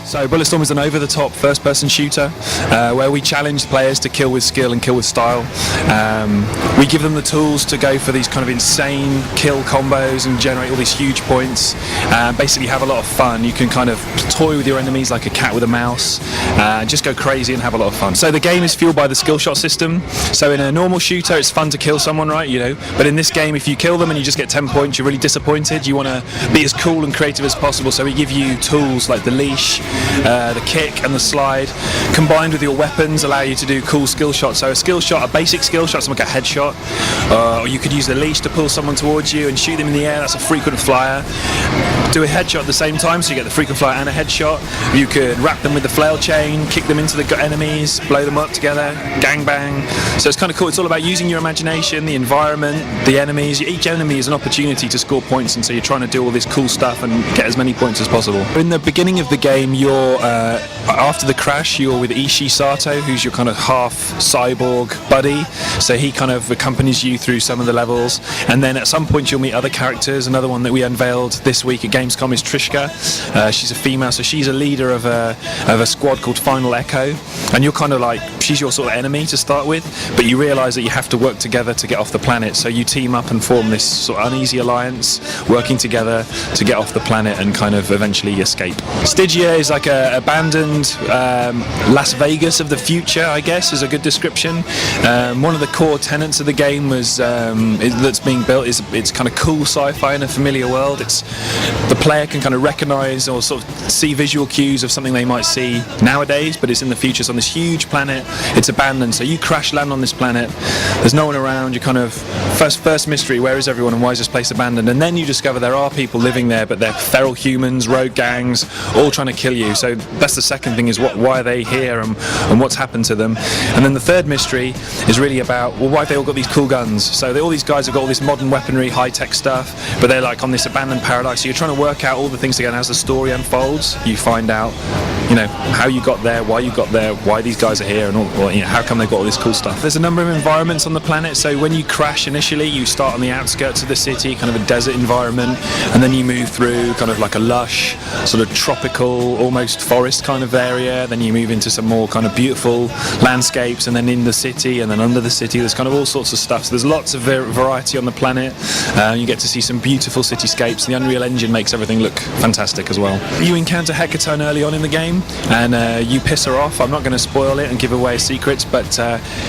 So Bulletstorm is an over-the-top first-person shooter where we challenge players to kill with skill and kill with style. We give them the tools to go for these kind of insane kill combos and generate all these huge points. Basically have a lot of fun. You can kind of toy with your enemies like a cat with a mouse, just go crazy and have a lot of fun. So the game is fueled by the skill shot system. So in a normal shooter it's fun to kill someone, right, you know, but in this game if you kill them and you just get 10 points, you're really disappointed. You want to be as cool and creative as possible, so we give you tools like the leash, the kick and the slide, combined with your weapons allow you to do cool skill shots. So a skill shot, a basic skill shot, something like a headshot, or you could use the leash to pull someone towards you and shoot them in the air. That's a frequent flyer. Do a headshot at the same time, so you get the frequent flyer and a headshot. You could wrap them with the flail chain, kick them into the enemies, blow them up together, gangbang. So it's kind of cool. It's all about using your imagination, the environment, the enemies. Each enemy is an opportunity to score points, and so you're trying to do all this cool stuff and get as many points as possible. In the beginning of the game, you're after the crash, you're with Ishii Sato, who's your kind of half cyborg buddy. So he kind of accompanies you through some of the levels, and then at some point you'll meet other characters. Another one that we unveiled this week at GamesCom is Trishka. She's a female, so she's a leader of a squad called Final Echo, and you're kind of like, she's your sort of enemy to start with, but you realise that you have to work together to get off the planet. So you team up and form this sort of uneasy alliance, working together to get off the planet and kind of eventually escape. Stygia is like a abandoned Las Vegas of the future, I guess, is a good description. One of the core tenets of the game was that's being built is it's kind of cool sci-fi in a familiar world. It's the player can kind of recognise or sort of see visual cues of something they might see nowadays, but it's in the future. It's on this huge planet. It's abandoned, so you crash land on this planet. There's no one around. You kind of first mystery: where is everyone and why is this place abandoned? And then you discover there are people living there, but they're feral humans, rogue gangs, all trying to kill you. So that's the second thing, is why are they here and what's happened to them. And then the third mystery is really about, well, why have they all got these cool guns? So all these guys have got all this modern weaponry, high-tech stuff, but they're like on this abandoned paradise. So you're trying to work out all the things together. And as the story unfolds, you find out, you know, how you got there, why these guys are here, and all, you know, how come they've got all this cool stuff. There's a number of environments on the planet. So when you crash initially, you start on the outskirts of the city, kind of a desert environment, and then you move through kind of like a lush, sort of tropical, almost forest kind of area. Then you move into some more kind of beautiful landscapes, and then in the city, and then under the city, there's kind of all sorts of stuff. So there's lots of variety on the planet. You get to see some beautiful cityscapes. The Unreal Engine makes everything look fantastic as well. You encounter Hecatone early on in the game, and you piss her off. I'm not going to spoil it and give away secrets, but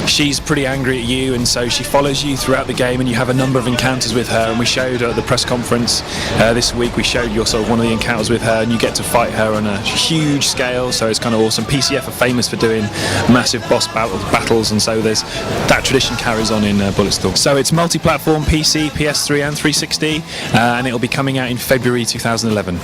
she's pretty angry at you, and so she follows you throughout the game, and you have a number of encounters with her. And we showed at the press conference this week, we showed you sort of one of the encounters with her, and you get to fight her on a huge scale, so it's kind of awesome. PCF are famous for doing massive boss battles, and so that tradition carries on in Bulletstorm. So it's multi-platform, PC, PS3 and 360, and it'll be coming out in February 2011.